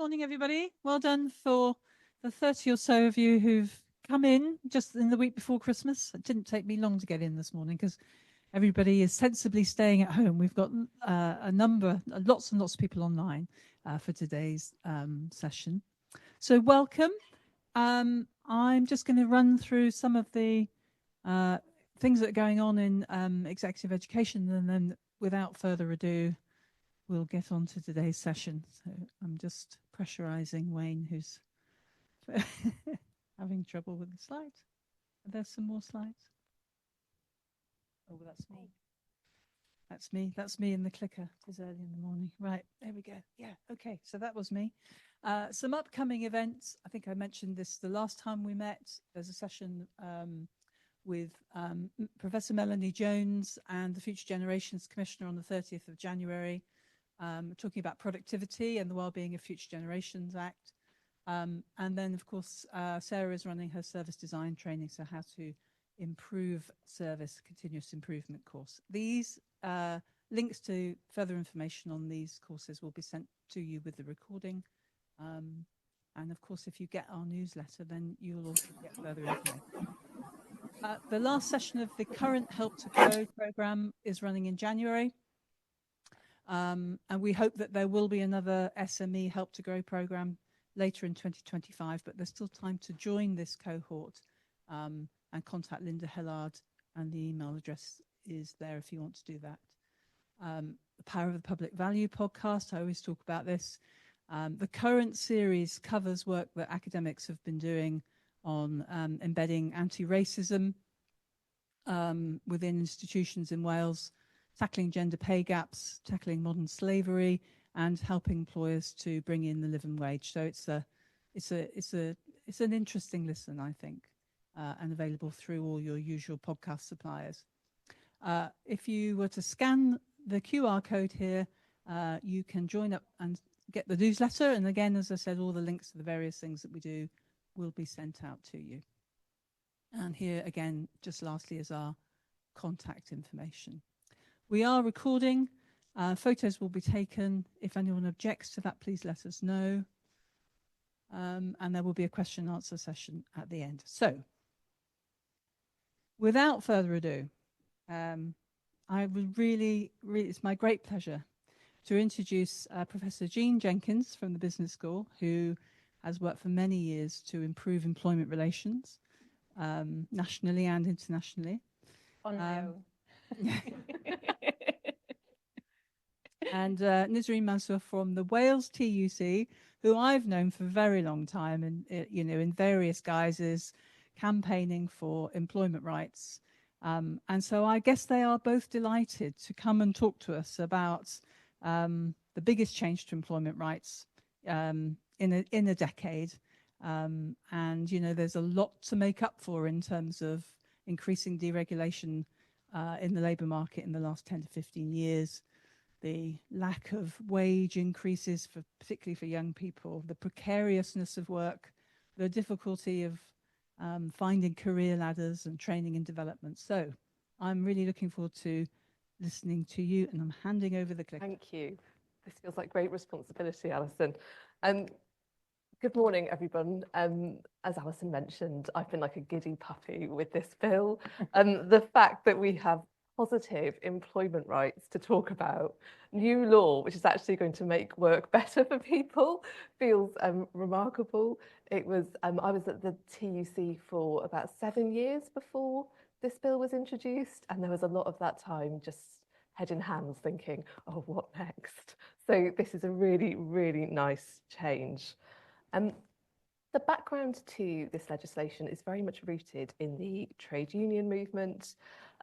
Morning, everybody. Well done for the 30 or so of you who've come in just in the week before Christmas. It didn't take me long to get in this morning because everybody is sensibly staying at home. We've got lots and lots of people online for today's session. So welcome. I'm just going to run through some of the things that are going on in executive education, and then without further ado, we'll get on to today's session. So I'm just pressurizing Wayne, who's having trouble with the slides. Are there some more slides? Oh, that's me. That's me. That's me in the clicker. It's early in the morning. Right, there we go. Yeah, okay. So that was me. Some upcoming events. I think I mentioned this the last time we met. There's a session with Professor Melanie Jones and the Future Generations Commissioner on the 30th of January. Talking about productivity and the Wellbeing of Future Generations Act. And then, of course, Sarah is running her service design training, so how to improve service continuous improvement course. These links to further information on these courses will be sent to you with the recording. And, of course, if you get our newsletter, then you'll also get further information. The last session of the current Help to Grow programme is running in January. And we hope that there will be another SME Help to Grow programme later in 2025, but there's still time to join this cohort and contact Linda Hillard, and the email address is there if you want to do that. The Power of the Public Value podcast, I always talk about this. The current series covers work that academics have been doing on embedding anti-racism within institutions in Wales, tackling gender pay gaps, tackling modern slavery, and helping employers to bring in the living wage. So it's an interesting listen, I think, and available through all your usual podcast suppliers. If you were to scan the QR code here, you can join up and get the newsletter. And again, as I said, all the links to the various things that we do will be sent out to you. And here again, just lastly, is our contact information. We are recording. Photos will be taken. If anyone objects to that, please let us know. And there will be a question and answer session at the end. So, without further ado, I would really, it's my great pleasure to introduce Professor Jean Jenkins from the Business School, who has worked for many years to improve employment relations, nationally and internationally. Oh, no. And Nisreen Mansour from the Wales TUC, who I've known for a very long time, and in various guises, campaigning for employment rights. And so I guess they are both delighted to come and talk to us about the biggest change to employment rights in a decade. And there's a lot to make up for in terms of increasing deregulation in the labour market in the last 10 to 15 years. The lack of wage increases, particularly for young people, the precariousness of work, the difficulty of finding career ladders and training and development. So I'm really looking forward to listening to you, and I'm handing over the clicker. Thank you. This feels like great responsibility, Alison. Good morning, everyone. As Alison mentioned, I've been like a giddy puppy with this bill. The fact that we have positive employment rights to talk about, new law, which is actually going to make work better for people, feels remarkable. I was at the TUC for about 7 years before this bill was introduced, and there was a lot of that time just head in hands thinking, oh, what next? So this is a really, really nice change. The background to this legislation is very much rooted in the trade union movement.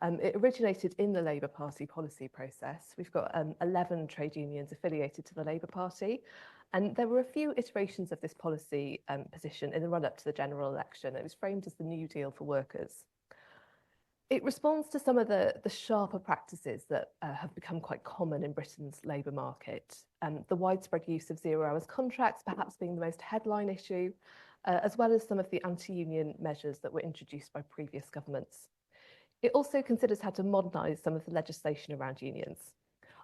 It originated in the Labour Party policy process. We've got 11 trade unions affiliated to the Labour Party, and there were a few iterations of this policy position in the run-up to the general election. It was framed as the New Deal for workers. It responds to some of the sharper practices that have become quite common in Britain's labour market. The widespread use of zero-hours contracts perhaps being the most headline issue, as well as some of the anti-union measures that were introduced by previous governments. It also considers how to modernise some of the legislation around unions.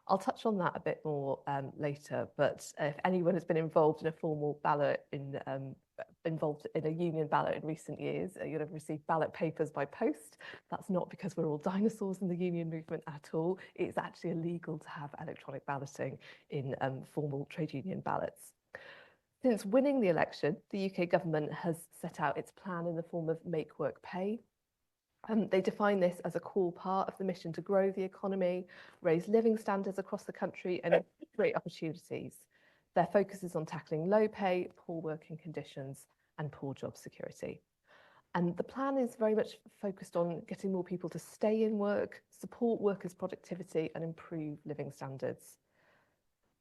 I'll touch on that a bit more later, but if anyone has been involved in a formal ballot involved in a union ballot in recent years, you'll have received ballot papers by post. That's not because we're all dinosaurs in the union movement at all. It's actually illegal to have electronic balloting in formal trade union ballots. Since winning the election, the UK government has set out its plan in the form of Make Work Pay. They define this as a core part of the mission to grow the economy, raise living standards across the country and create opportunities. Their focus is on tackling low pay, poor working conditions and poor job security. And the plan is very much focused on getting more people to stay in work, support workers' productivity and improve living standards.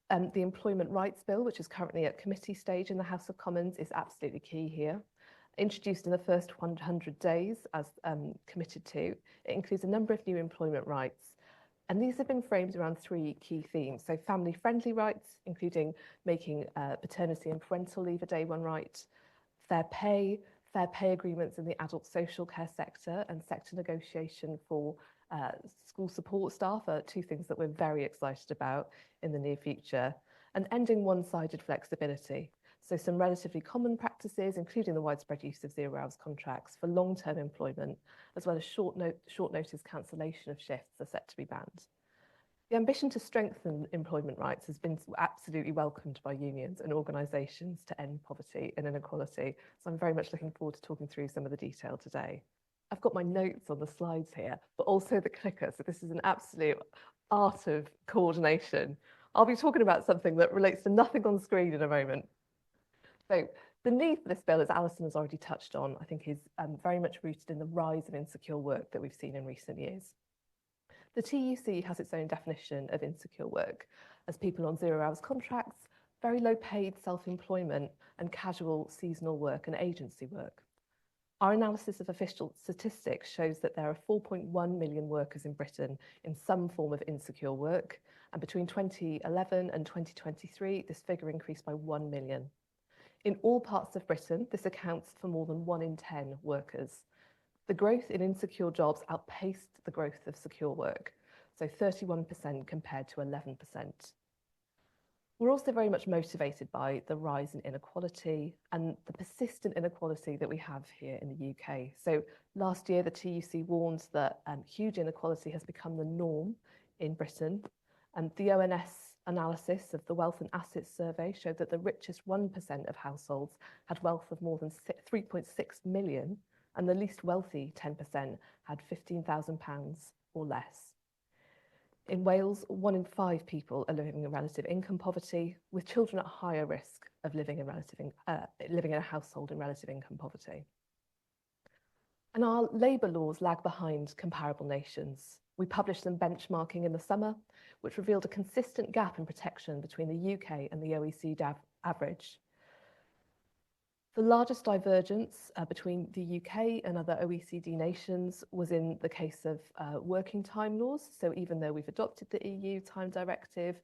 The Employment Rights Bill, which is currently at committee stage in the House of Commons, is absolutely key here. Introduced in the first 100 days as committed to, it includes a number of new employment rights. And these have been framed around three key themes. So family-friendly rights, including making paternity and parental leave a day one right, fair pay agreements in the adult social care sector and sector negotiation for school support staff are two things that we're very excited about in the near future, and ending one-sided flexibility. So some relatively common practices, including the widespread use of zero-hours contracts for long-term employment, as well as short notice cancellation of shifts are set to be banned. The ambition to strengthen employment rights has been absolutely welcomed by unions and organisations to end poverty and inequality. So I'm very much looking forward to talking through some of the detail today. I've got my notes on the slides here, but also the clicker. So this is an absolute art of coordination. I'll be talking about something that relates to nothing on screen in a moment. So the need for this bill, as Alison has already touched on, I think is very much rooted in the rise of insecure work that we've seen in recent years. The TUC has its own definition of insecure work as people on zero-hours contracts, very low paid self-employment and casual seasonal work and agency work. Our analysis of official statistics shows that there are 4.1 million workers in Britain in some form of insecure work, and between 2011 and 2023, this figure increased by 1 million. In all parts of Britain, this accounts for more than 1 in 10 workers. The growth in insecure jobs outpaced the growth of secure work, so 31% compared to 11%. We're also very much motivated by the rise in inequality and the persistent inequality that we have here in the UK. So last year, the TUC warned that huge inequality has become the norm in Britain. And the ONS analysis of the Wealth and Assets Survey showed that the richest 1% of households had wealth of more than 3.6 million, and the least wealthy 10% had £15,000 or less. In Wales, 1 in 5 people are living in relative income poverty, with children at higher risk of living in a household in relative income poverty. And our labour laws lag behind comparable nations. We published some benchmarking in the summer, which revealed a consistent gap in protection between the UK and the OECD average. The largest divergence between the UK and other OECD nations was in the case of working time laws. So even though we've adopted the EU time directive,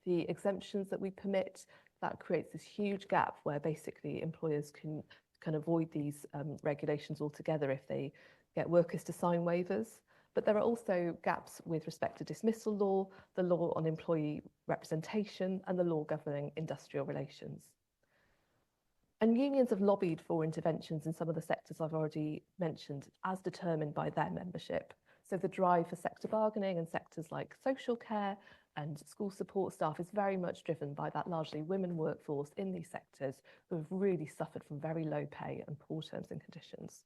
the exemptions that we permit, that creates this huge gap where basically employers can avoid these regulations altogether if they get workers to sign waivers. But there are also gaps with respect to dismissal law, the law on employee representation, and the law governing industrial relations. And unions have lobbied for interventions in some of the sectors I've already mentioned, as determined by their membership. So the drive for sector bargaining in sectors like social care and school support staff is very much driven by that largely women workforce in these sectors who have really suffered from very low pay and poor terms and conditions.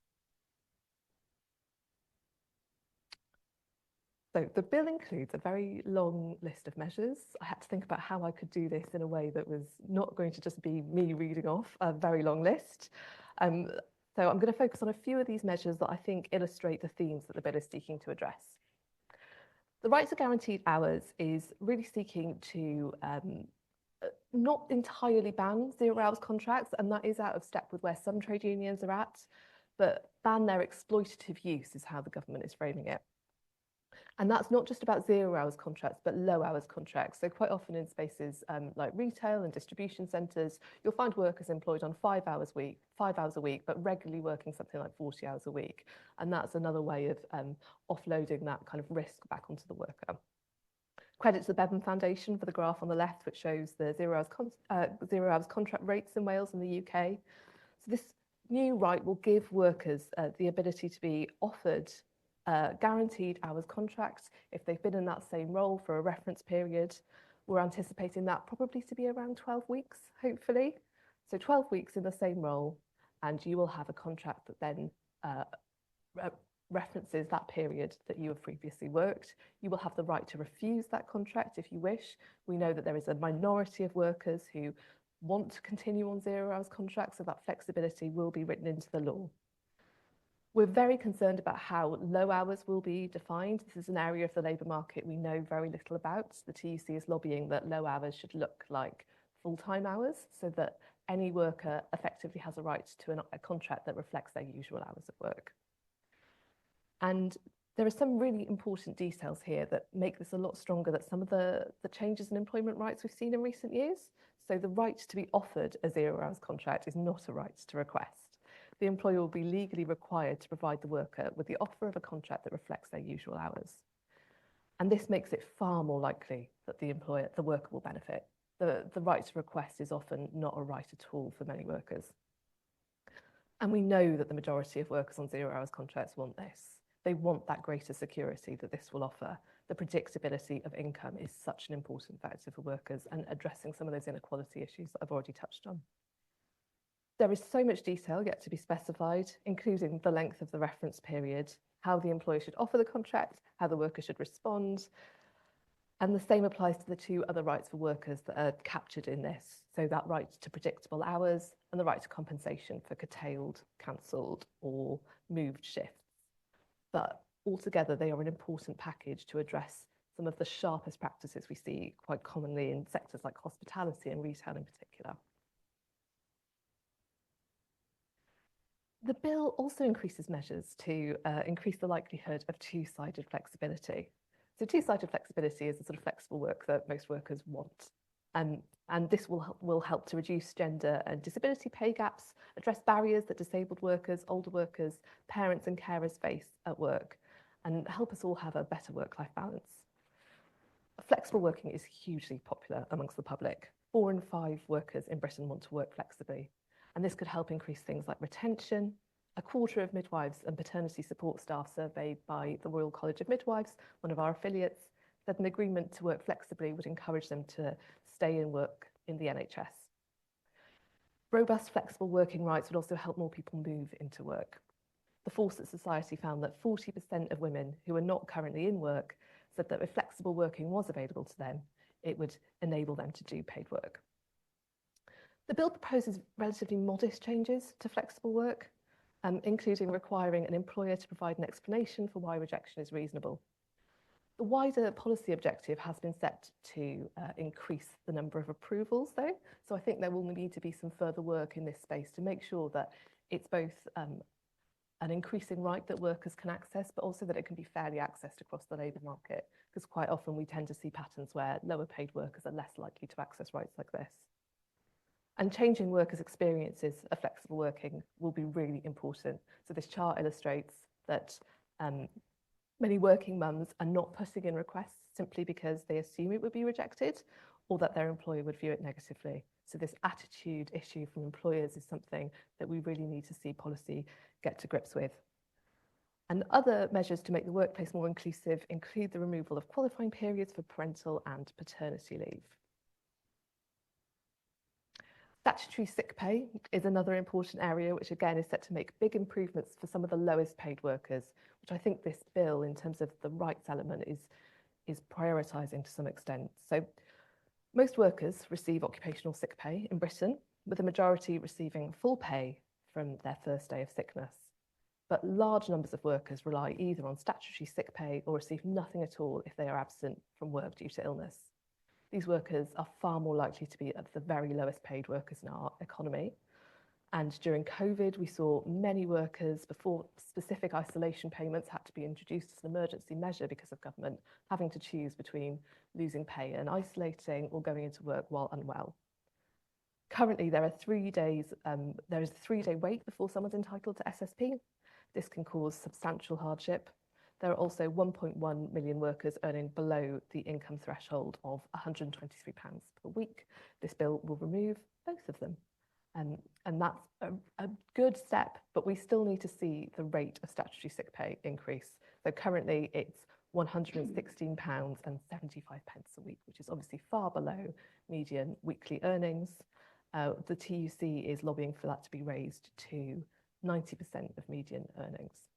So the bill includes a very long list of measures. I had to think about how I could do this in a way that was not going to just be me reading off a very long list. So I'm going to focus on a few of these measures that I think illustrate the themes that the bill is seeking to address. The right to guaranteed hours is really seeking to not entirely ban zero-hours contracts, and that is out of step with where some trade unions are at, but ban their exploitative use is how the government is framing it. And that's not just about zero-hours contracts, but low-hours contracts. So quite often in spaces like retail and distribution centres, you'll find workers employed on 5 hours a week, but regularly working something like 40 hours a week. And that's another way of offloading that kind of risk back onto the worker. Credit to the Bevan Foundation for the graph on the left, which shows the zero hours contract rates in Wales and the UK. So this new right will give workers the ability to be offered guaranteed hours contracts if they've been in that same role for a reference period. We're anticipating that probably to be around 12 weeks, hopefully. So 12 weeks in the same role, and you will have a contract that then references that period that you have previously worked. You will have the right to refuse that contract if you wish. We know that there is a minority of workers who want to continue on 0 hours contracts, so that flexibility will be written into the law. We're very concerned about how low hours will be defined. This is an area of the labour market we know very little about. The TUC is lobbying that low hours should look like full-time hours, so that any worker effectively has a right to a contract that reflects their usual hours of work. And there are some really important details here that make this a lot stronger than some of the changes in employment rights we've seen in recent years. So the right to be offered a 0 hours contract is not a right to request. The employer will be legally required to provide the worker with the offer of a contract that reflects their usual hours. And this makes it far more likely that the worker will benefit. The right to request is often not a right at all for many workers. And we know that the majority of workers on 0 hours contracts want this. They want that greater security that this will offer. The predictability of income is such an important factor for workers, and addressing some of those inequality issues that I've already touched on. There is so much detail yet to be specified, including the length of the reference period, how the employer should offer the contract, how the worker should respond. And the same applies to the two other rights for workers that are captured in this. So that right to predictable hours and the right to compensation for curtailed, cancelled or moved shifts. But altogether, they are an important package to address some of the sharpest practices we see quite commonly in sectors like hospitality and retail in particular. The bill also increases measures to increase the likelihood of two-sided flexibility. So two-sided flexibility is the sort of flexible work that most workers want. And this will help to reduce gender and disability pay gaps, address barriers that disabled workers, older workers, parents and carers face at work, and help us all have a better work-life balance. Flexible working is hugely popular amongst the public. 4 in 5 workers in Britain want to work flexibly, and this could help increase things like retention. A quarter of midwives and paternity support staff surveyed by the Royal College of Midwives, one of our affiliates, said an agreement to work flexibly would encourage them to stay in work in the NHS. Robust flexible working rights would also help more people move into work. The Fawcett Society found that 40% of women who are not currently in work said that if flexible working was available to them, it would enable them to do paid work. The bill proposes relatively modest changes to flexible work, including requiring an employer to provide an explanation for why rejection is reasonable. The wider policy objective has been set to increase the number of approvals, though, so I think there will need to be some further work in this space to make sure that it's both an increasing right that workers can access, but also that it can be fairly accessed across the labour market, because quite often we tend to see patterns where lower paid workers are less likely to access rights like this. And changing workers' experiences of flexible working will be really important. So this chart illustrates that many working mums are not putting in requests simply because they assume it would be rejected or that their employer would view it negatively. So this attitude issue from employers is something that we really need to see policy get to grips with. And other measures to make the workplace more inclusive include the removal of qualifying periods for parental and paternity leave. Statutory sick pay is another important area, which again is set to make big improvements for some of the lowest paid workers, which I think this bill, in terms of the rights element, is prioritising to some extent. So most workers receive occupational sick pay in Britain, with the majority receiving full pay from their first day of sickness. But large numbers of workers rely either on statutory sick pay or receive nothing at all if they are absent from work due to illness. These workers are far more likely to be of the very lowest paid workers in our economy. And during COVID, we saw many workers, before specific isolation payments had to be introduced as an emergency measure because of government, having to choose between losing pay and isolating or going into work while unwell. Currently, there is a 3-day wait before someone's entitled to SSP. This can cause substantial hardship. there are also 1.1 million workers earning below the income threshold of £123 per week. This bill will remove both of them. And that's a good step, but we still need to see the rate of statutory sick pay increase. So currently it's £116.75 a week, which is obviously far below median weekly earnings. The TUC is lobbying for that to be raised to 90% of median earnings.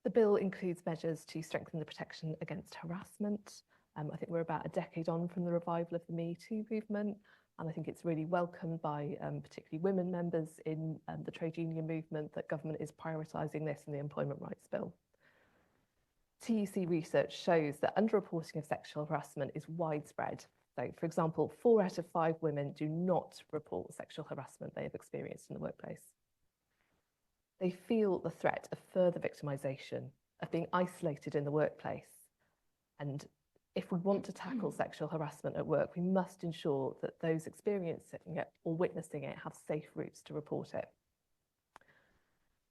The bill includes measures to strengthen the protection against harassment. I think we're about a decade on from the revival of the Me Too movement, and I think it's really welcomed by particularly women members in the trade union movement that government is prioritising this in the Employment Rights Bill. TUC research shows that underreporting of sexual harassment is widespread. So, for example, 4 out of 5 women do not report sexual harassment they have experienced in the workplace. They feel the threat of further victimisation, of being isolated in the workplace. And if we want to tackle sexual harassment at work, we must ensure that those experiencing it or witnessing it have safe routes to report it.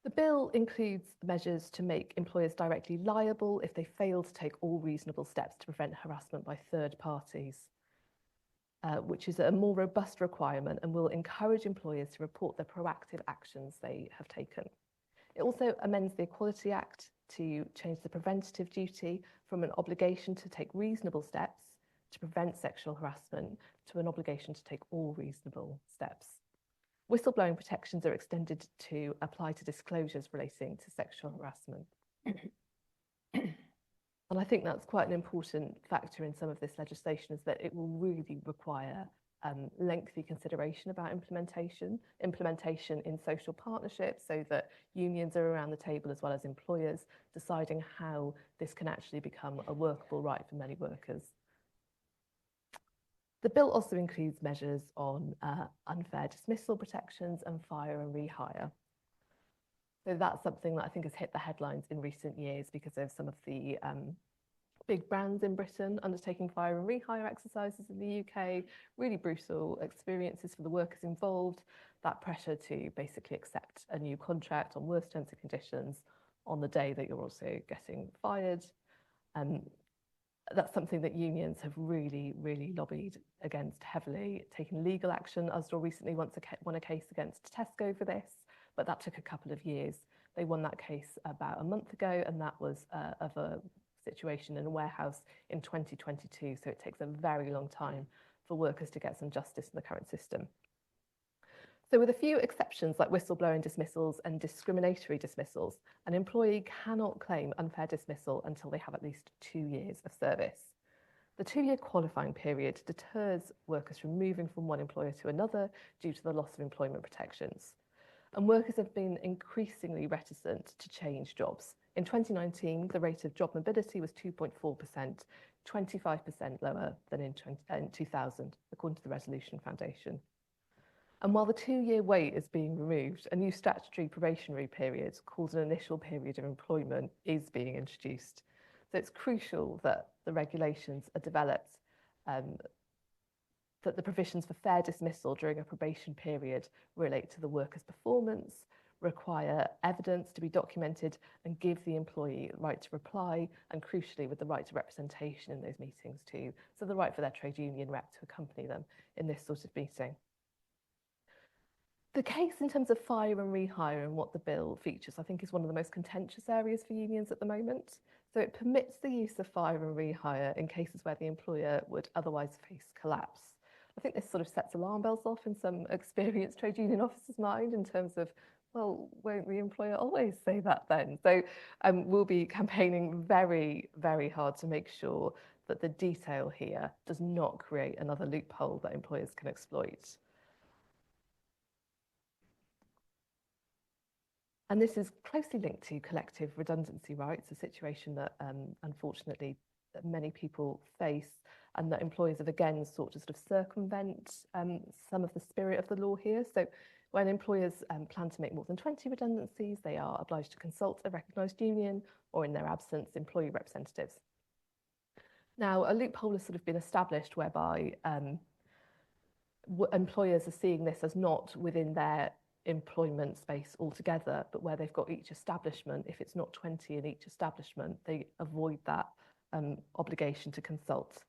The bill includes measures to make employers directly liable if they fail to take all reasonable steps to prevent harassment by third parties, which is a more robust requirement and will encourage employers to report the proactive actions they have taken. It also amends the Equality Act to change the preventative duty from an obligation to take reasonable steps to prevent sexual harassment to an obligation to take all reasonable steps. Whistleblowing protections are extended to apply to disclosures relating to sexual harassment. And I think that's quite an important factor in some of this legislation, is that it will really require lengthy consideration about implementation in social partnerships, so that unions are around the table as well as employers, deciding how this can actually become a workable right for many workers. The bill also includes measures on unfair dismissal protections and fire and rehire. So that's something that I think has hit the headlines in recent years because of some of the big brands in Britain undertaking fire and rehire exercises in the UK, really brutal experiences for the workers involved, that pressure to basically accept a new contract on worse terms and conditions on the day that you're also getting fired. That's something that unions have really, really lobbied against heavily, taken legal action. Usdaw recently won a case against Tesco for this, but that took a couple of years. They won that case about a month ago, and that was of a situation in a warehouse in 2022. So it takes a very long time for workers to get some justice in the current system. So with a few exceptions like whistleblowing dismissals and discriminatory dismissals, an employee cannot claim unfair dismissal until they have at least 2 years of service. The 2-year qualifying period deters workers from moving from one employer to another due to the loss of employment protections. And workers have been increasingly reticent to change jobs. In 2019, the rate of job mobility was 2.4%, 25% lower than in 2000, according to the Resolution Foundation. And while the 2-year wait is being removed, a new statutory probationary period called an initial period of employment is being introduced. So it's crucial that the regulations are developed, that the provisions for fair dismissal during a probation period relate to the worker's performance, require evidence to be documented, and give the employee the right to reply, and crucially with the right to representation in those meetings too. So the right for their trade union rep to accompany them in this sort of meeting. The case in terms of fire and rehire and what the bill features, I think, is one of the most contentious areas for unions at the moment. So it permits the use of fire and rehire in cases where the employer would otherwise face collapse. I think this sort of sets alarm bells off in some experienced trade union officers' mind in terms of, well, won't the employer always say that then? So we'll be campaigning very, very hard to make sure that the detail here does not create another loophole that employers can exploit. And this is closely linked to collective redundancy rights, a situation that unfortunately many people face, and that employers have again sought to sort of circumvent some of the spirit of the law here. So when employers plan to make more than 20 redundancies, they are obliged to consult a recognised union, or in their absence, employee representatives. Now, a loophole has sort of been established whereby employers are seeing this as not within their employment space altogether, but where they've got each establishment, if it's not 20 in each establishment, they avoid that obligation to consult.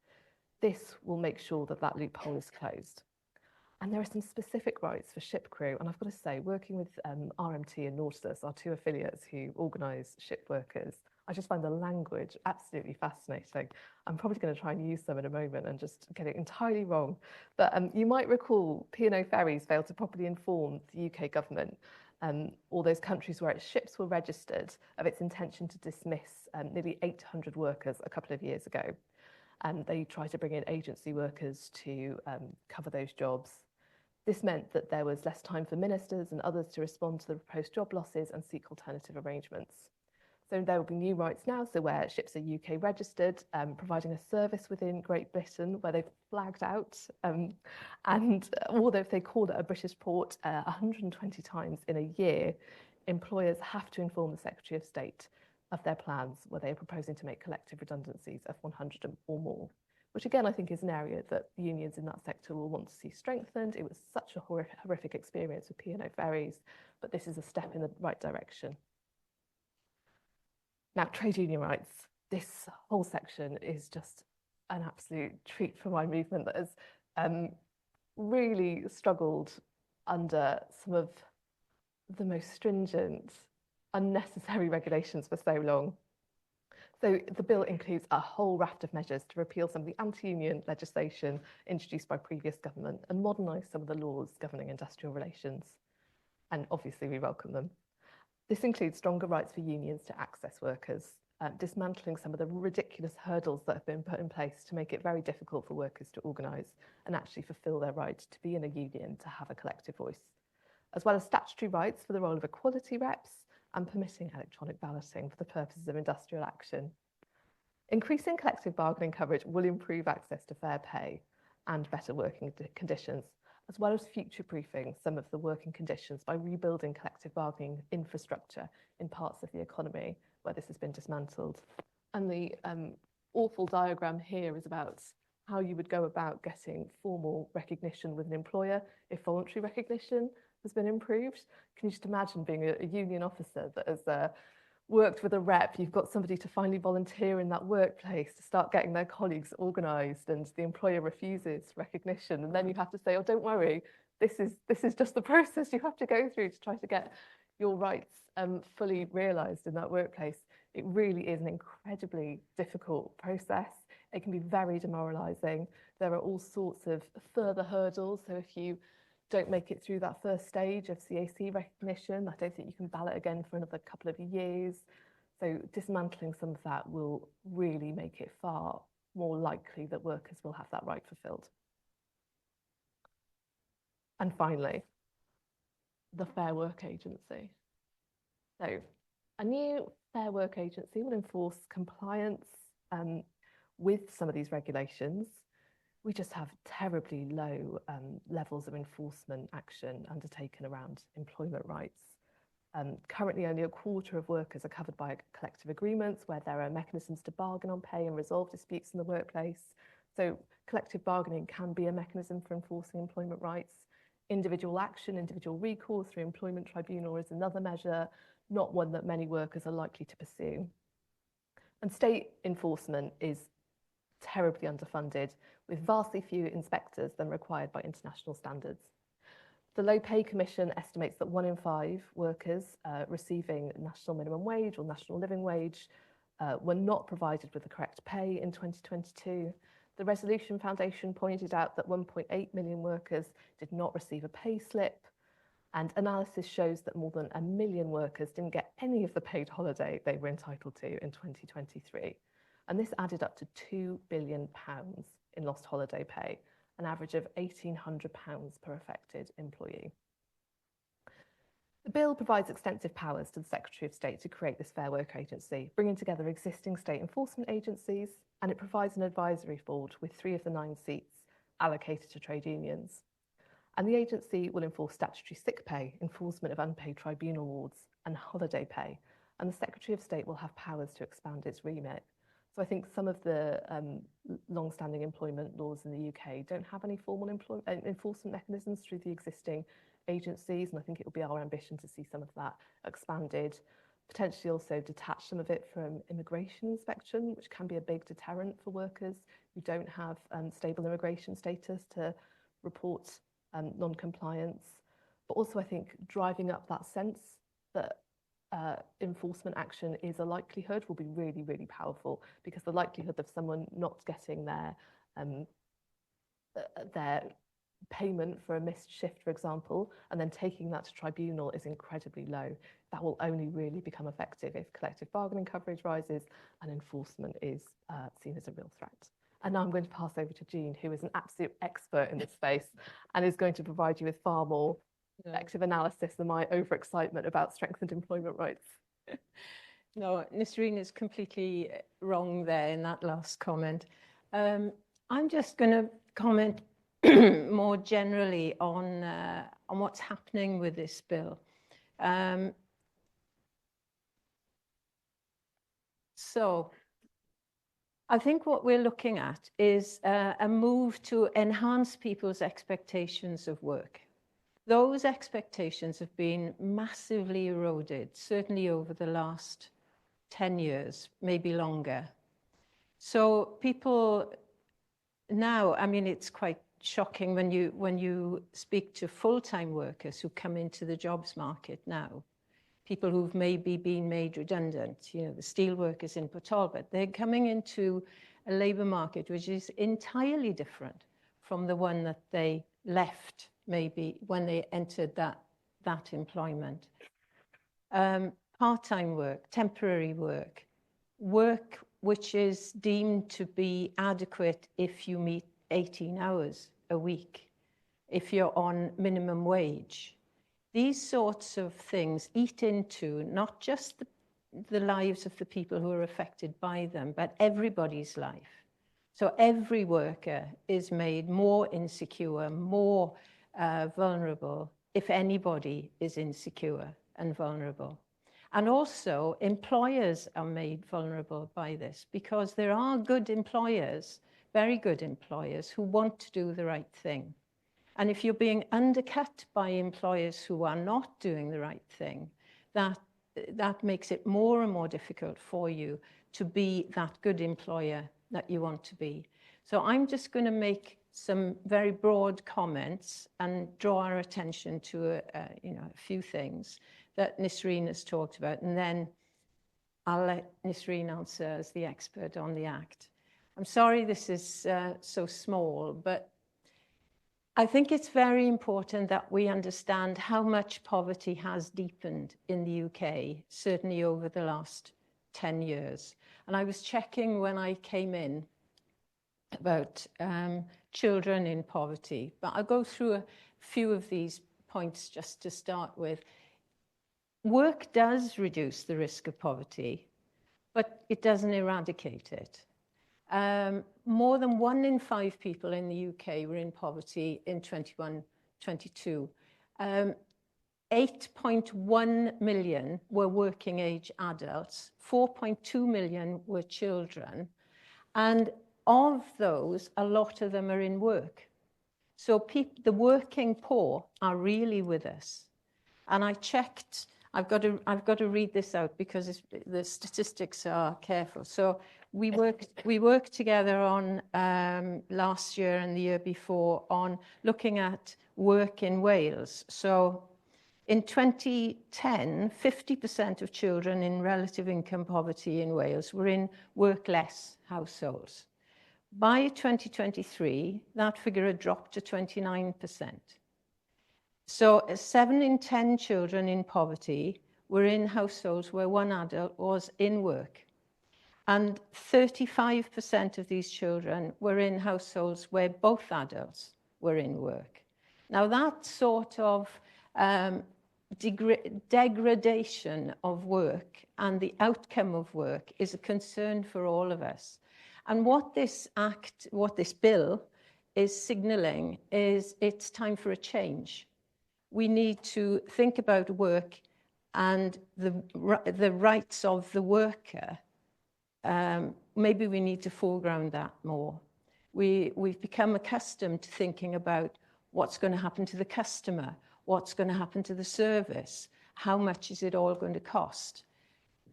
This will make sure that that loophole is closed. And there are some specific rights for ship crew. And I've got to say, working with RMT and Nautilus, our two affiliates who organise ship workers, I just find the language absolutely fascinating. I'm probably going to try and use them in a moment and just get it entirely wrong. But you might recall P&O Ferries failed to properly inform the UK government or those countries where its ships were registered of its intention to dismiss nearly 800 workers a couple of years ago. And they tried to bring in agency workers to cover those jobs. This meant that there was less time for ministers and others to respond to the proposed job losses and seek alternative arrangements. So there will be new rights now, so where ships are UK registered, providing a service within Great Britain where they've flagged out, and although if they call it a British port 120 times in a year, employers have to inform the Secretary of State of their plans where they are proposing to make collective redundancies of 100 or more, which again I think is an area that unions in that sector will want to see strengthened. It was such a horrific experience with P&O Ferries, but this is a step in the right direction. Now, trade union rights. This whole section is just an absolute treat for my movement that has really struggled under some of the most stringent, unnecessary regulations for so long. So the bill includes a whole raft of measures to repeal some of the anti-union legislation introduced by previous government and modernise some of the laws governing industrial relations. And obviously we welcome them. This includes stronger rights for unions to access workers, dismantling some of the ridiculous hurdles that have been put in place to make it very difficult for workers to organise and actually fulfil their right to be in a union, to have a collective voice, as well as statutory rights for the role of equality reps and permitting electronic balloting for the purposes of industrial action. Increasing collective bargaining coverage will improve access to fair pay and better working conditions, as well as future-proofing some of the working conditions by rebuilding collective bargaining infrastructure in parts of the economy where this has been dismantled. And the awful diagram here is about how you would go about getting formal recognition with an employer if voluntary recognition has been improved. Can you just imagine being a union officer that has worked with a rep, you've got somebody to finally volunteer in that workplace to start getting their colleagues organised, and the employer refuses recognition, and then you have to say, oh, don't worry, this is just the process you have to go through to try to get your rights fully realised in that workplace. It really is an incredibly difficult process. It can be very demoralising. There are all sorts of further hurdles. So if you don't make it through that first stage of CAC recognition, I don't think you can ballot again for another couple of years. So dismantling some of that will really make it far more likely that workers will have that right fulfilled. And finally, the Fair Work Agency. So a new Fair Work Agency will enforce compliance with some of these regulations. We just have terribly low levels of enforcement action undertaken around employment rights. Currently, only a quarter of workers are covered by collective agreements where there are mechanisms to bargain on pay and resolve disputes in the workplace. So collective bargaining can be a mechanism for enforcing employment rights. Individual action, individual recourse through employment tribunal is another measure, not one that many workers are likely to pursue. And state enforcement is terribly underfunded, with vastly fewer inspectors than required by international standards. The Low Pay Commission estimates that 1 in 5 workers receiving national minimum wage or national living wage were not provided with the correct pay in 2022. The Resolution Foundation pointed out that 1.8 million workers did not receive a pay slip, and analysis shows that more than 1 million workers didn't get any of the paid holiday they were entitled to in 2023. And this added up to £2 billion in lost holiday pay, an average of £1,800 per affected employee. The bill provides extensive powers to the Secretary of State to create this Fair Work Agency, bringing together existing state enforcement agencies, and it provides an advisory board with 3 of the 9 seats allocated to trade unions. And the agency will enforce statutory sick pay, enforcement of unpaid tribunal awards, and holiday pay. And the Secretary of State will have powers to expand its remit. So I think some of the long-standing employment laws in the UK don't have any formal enforcement mechanisms through the existing agencies, and I think it will be our ambition to see some of that expanded, potentially also detach some of it from immigration inspection, which can be a big deterrent for workers who don't have stable immigration status to report non-compliance. But also I think driving up that sense that enforcement action is a likelihood will be really, really powerful, because the likelihood of someone not getting their payment for a missed shift, for example, and then taking that to tribunal is incredibly low. That will only really become effective if collective bargaining coverage rises and enforcement is seen as a real threat. And now I'm going to pass over to Jean, who is an absolute expert in this space and is going to provide you with far more effective analysis than my overexcitement about strengthened employment rights. No, Nisreen is completely wrong there in that last comment. I'm just going to comment more generally on what's happening with this bill. So I think what we're looking at is a move to enhance people's expectations of work. Those expectations have been massively eroded, certainly over the last 10 years, maybe longer. So people now, I mean, it's quite shocking when you speak to full-time workers who come into the jobs market now, people who've maybe been made redundant, you know, the steel workers in Port Talbot, they're coming into a labour market which is entirely different from the one that they left maybe when they entered that employment. Part-time work, temporary work, work which is deemed to be adequate if you meet 18 hours a week, if you're on minimum wage. These sorts of things eat into not just the lives of the people who are affected by them, but everybody's life. So every worker is made more insecure, more vulnerable, if anybody is insecure and vulnerable. And also employers are made vulnerable by this, because there are good employers, very good employers, who want to do the right thing. And if you're being undercut by employers who are not doing the right thing, that makes it more and more difficult for you to be that good employer that you want to be. So I'm just going to make some very broad comments and draw our attention to a few things that Nisreen has talked about, and then I'll let Nisreen answer as the expert on the Act. I'm sorry this is so small, but I think it's very important that we understand how much poverty has deepened in the UK, certainly over the last 10 years. And I was checking when I came in about children in poverty, but I'll go through a few of these points just to start with. Work does reduce the risk of poverty, but it doesn't eradicate it. More than 1 in 5 people in the UK were in poverty in 21-22. 8.1 million were working age adults, 4.2 million were children, and of those, a lot of them are in work. So the working poor are really with us. And I checked, I've got to read this out because the statistics are careful. So we worked together on last year and the year before on looking at work in Wales. So in 2010, 50% of children in relative income poverty in Wales were in work-less households. By 2023, that figure had dropped to 29%. So 7 in 10 children in poverty were in households where one adult was in work. And 35% of these children were in households where both adults were in work. Now that sort of degradation of work and the outcome of work is a concern for all of us. And what this bill is signalling is it's time for a change. We need to think about work and the rights of the worker maybe we need to foreground that more. We've become accustomed to thinking about what's going to happen to the customer, what's going to happen to the service, how much is it all going to cost.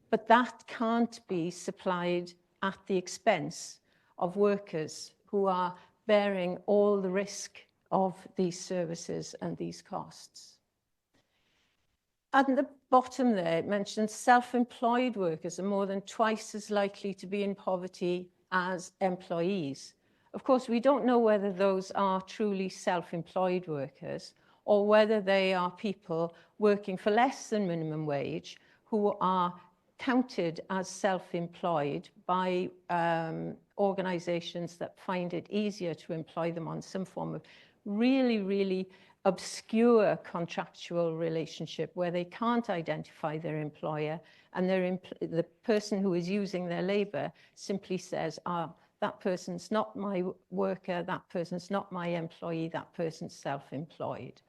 But that can't be supplied at the expense of workers who are bearing all the risk of these services and these costs. At the bottom there, it mentions self-employed workers are more than twice as likely to be in poverty as employees. Of course, we don't know whether those are truly self-employed workers or whether they are people working for less than minimum wage who are counted as self-employed by organisations that find it easier to employ them on some form of really, really obscure contractual relationship where they can't identify their employer, and the person who is using their labour simply says, that person's not my worker, that person's not my employee, that person's self-employed.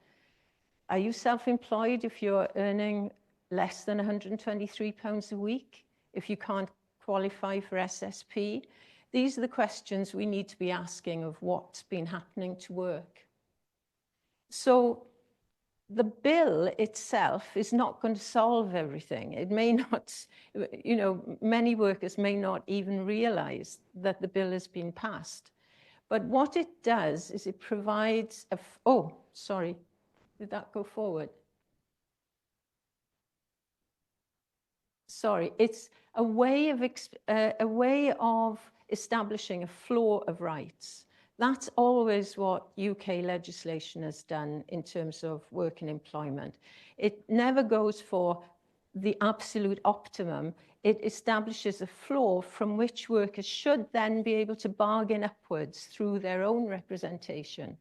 Are you self-employed if you're earning less than £123 a week, if you can't qualify for SSP? These are the questions we need to be asking of what's been happening to work. So the bill itself is not going to solve everything. It may not, you know, many workers may not even realise that the bill has been passed. But what it does is it provides a, oh, sorry, did that go forward? Sorry, it's a way of establishing a floor of rights. That's always what UK legislation has done in terms of work and employment. It never goes for the absolute optimum. It establishes a floor from which workers should then be able to bargain upwards through their own representation.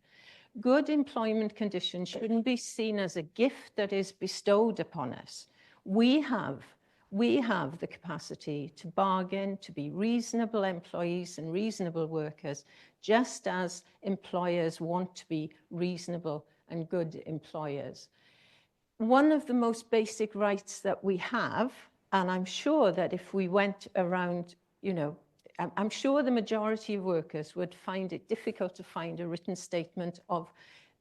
Good employment conditions shouldn't be seen as a gift that is bestowed upon us. We have the capacity to bargain, to be reasonable employees and reasonable workers, just as employers want to be reasonable and good employers. One of the most basic rights that we have, and I'm sure that if we went around, you know, I'm sure the majority of workers would find it difficult to find a written statement of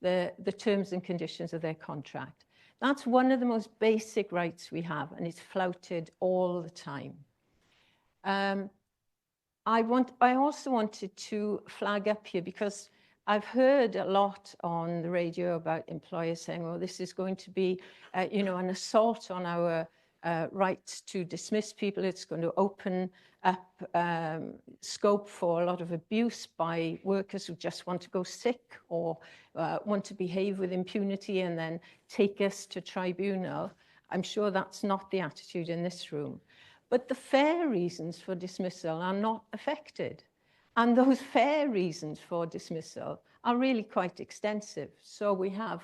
the terms and conditions of their contract. That's one of the most basic rights we have, and it's flouted all the time. I also wanted to flag up here, because I've heard a lot on the radio about employers saying, well, this is going to be, you know, an assault on our rights to dismiss people. It's going to open up scope for a lot of abuse by workers who just want to go sick or want to behave with impunity and then take us to tribunal. I'm sure that's not the attitude in this room. But the fair reasons for dismissal are not affected. And those fair reasons for dismissal are really quite extensive. So we have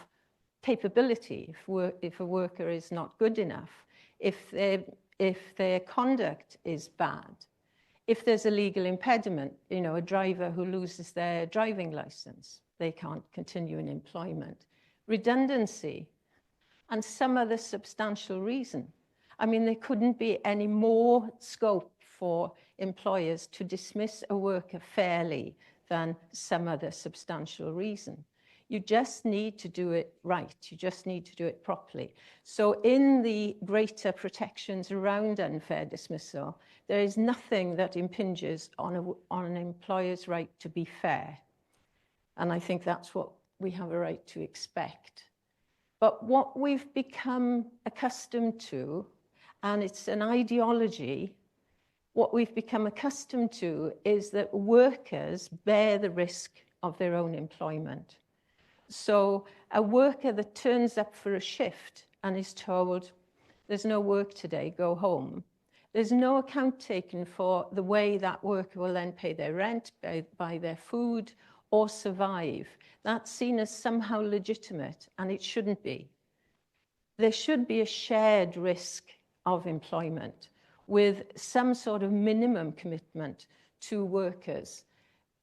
capability if a worker is not good enough, if their conduct is bad, if there's a legal impediment, you know, a driver who loses their driving license, they can't continue in employment, redundancy, and some other substantial reason. I mean, there couldn't be any more scope for employers to dismiss a worker fairly than some other substantial reason. You just need to do it right. You just need to do it properly. So in the greater protections around unfair dismissal, there is nothing that impinges on an employer's right to be fair. And I think that's what we have a right to expect. But what we've become accustomed to, and it's an ideology, what we've become accustomed to is that workers bear the risk of their own employment. So a worker that turns up for a shift and is told, there's no work today, go home. There's no account taken for the way that worker will then pay their rent, buy their food, or survive. That's seen as somehow legitimate, and it shouldn't be. There should be a shared risk of employment with some sort of minimum commitment to workers.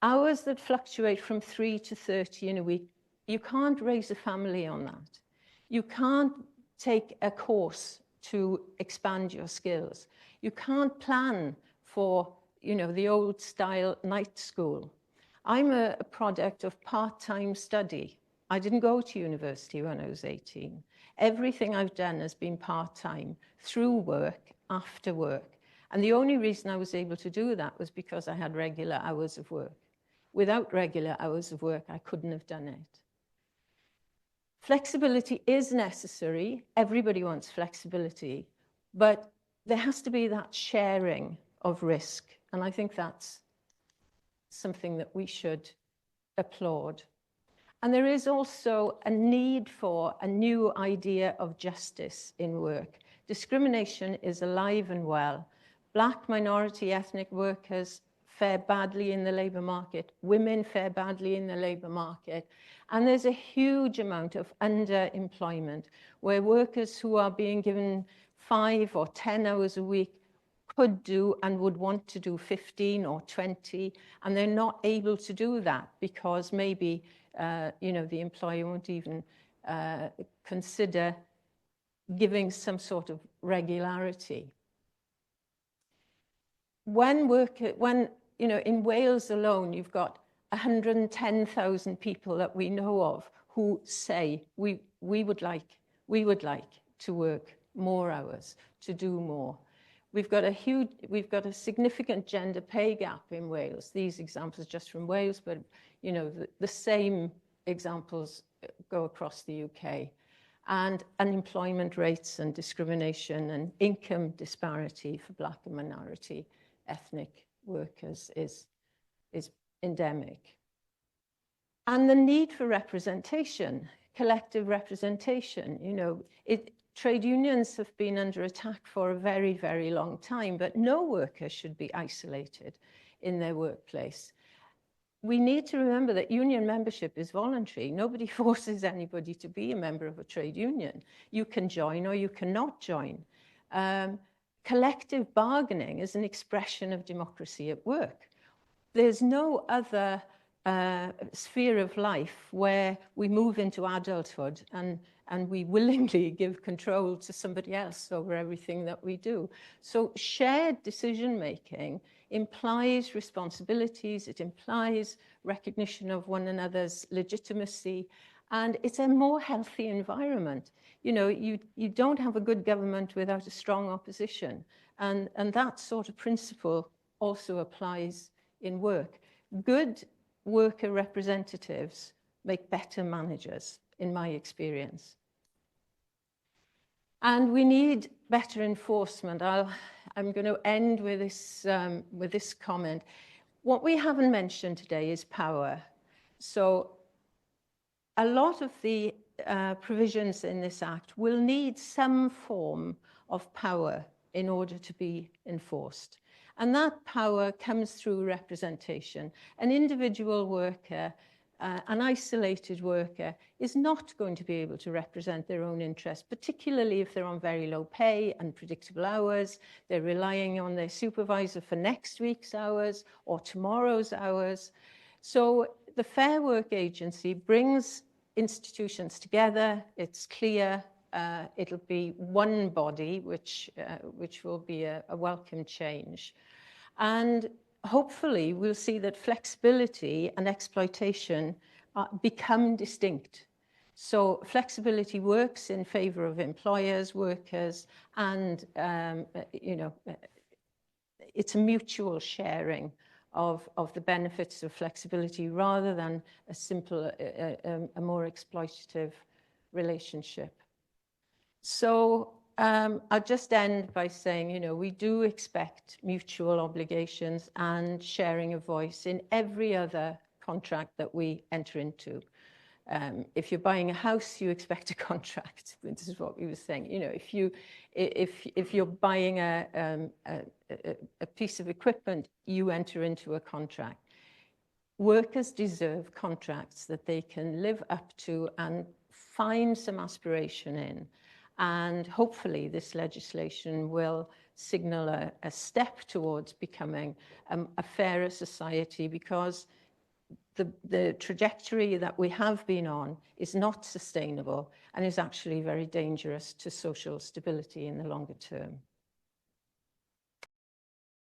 Hours that fluctuate from 3 to 30 in a week, you can't raise a family on that. You can't take a course to expand your skills. You can't plan for you know, the old style night school. I'm a product of part-time study. I didn't go to university when I was 18. Everything I've done has been part-time, through work, after work. And the only reason I was able to do that was because I had regular hours of work. Without regular hours of work, I couldn't have done it. Flexibility is necessary. Everybody wants flexibility, but there has to be that sharing of risk. And I think that's something that we should applaud. And there is also a need for a new idea of justice in work. Discrimination is alive and well. Black, minority, ethnic workers fare badly in the labour market. Women fare badly in the labour market. And there's a huge amount of underemployment where workers who are being given 5 or 10 hours a week could do and would want to do 15 or 20, and they're not able to do that because maybe you know, the employer won't even consider giving some sort of regularity. When you know, in Wales alone, you've got 110,000 people that we know of who say we would like to work more hours, to do more. We've got a significant gender pay gap in Wales. These examples just from Wales, but you know, the same examples go across the UK. And unemployment rates and discrimination and income disparity for Black and minority ethnic workers is endemic. And the need for representation, collective representation, you know, trade unions have been under attack for a very, very long time, but no worker should be isolated in their workplace. We need to remember that union membership is voluntary. Nobody forces anybody to be a member of a trade union. You can join or you cannot join. Collective bargaining is an expression of democracy at work. There's no other sphere of life where we move into adulthood and we willingly give control to somebody else over everything that we do. So shared decision-making implies responsibilities, it implies recognition of one another's legitimacy, and it's a more healthy environment. You know, you don't have a good government without a strong opposition, and that sort of principle also applies in work. Good worker representatives make better managers, in my experience. And we need better enforcement. I'm going to end with this comment. What we haven't mentioned today is power. So a lot of the provisions in this Act will need some form of power in order to be enforced. And that power comes through representation. An individual worker, an isolated worker, is not going to be able to represent their own interests, particularly if they're on very low pay, unpredictable hours, they're relying on their supervisor for next week's hours or tomorrow's hours. So the Fair Work Agency brings institutions together. It's clear. It'll be one body, which will be a welcome change. And hopefully we'll see that flexibility and exploitation become distinct. So flexibility works in favor of employers, workers, and you know, it's a mutual sharing of the benefits of flexibility rather than a simple, a more exploitative relationship. So I'll just end by saying, you know, we do expect mutual obligations and sharing of voice in every other contract that we enter into. If you're buying a house, you expect a contract. This is what we were saying. You know, if you're buying a piece of equipment, you enter into a contract. Workers deserve contracts that they can live up to and find some aspiration in. And hopefully this legislation will signal a step towards becoming a fairer society, because the trajectory that we have been on is not sustainable and is actually very dangerous to social stability in the longer term.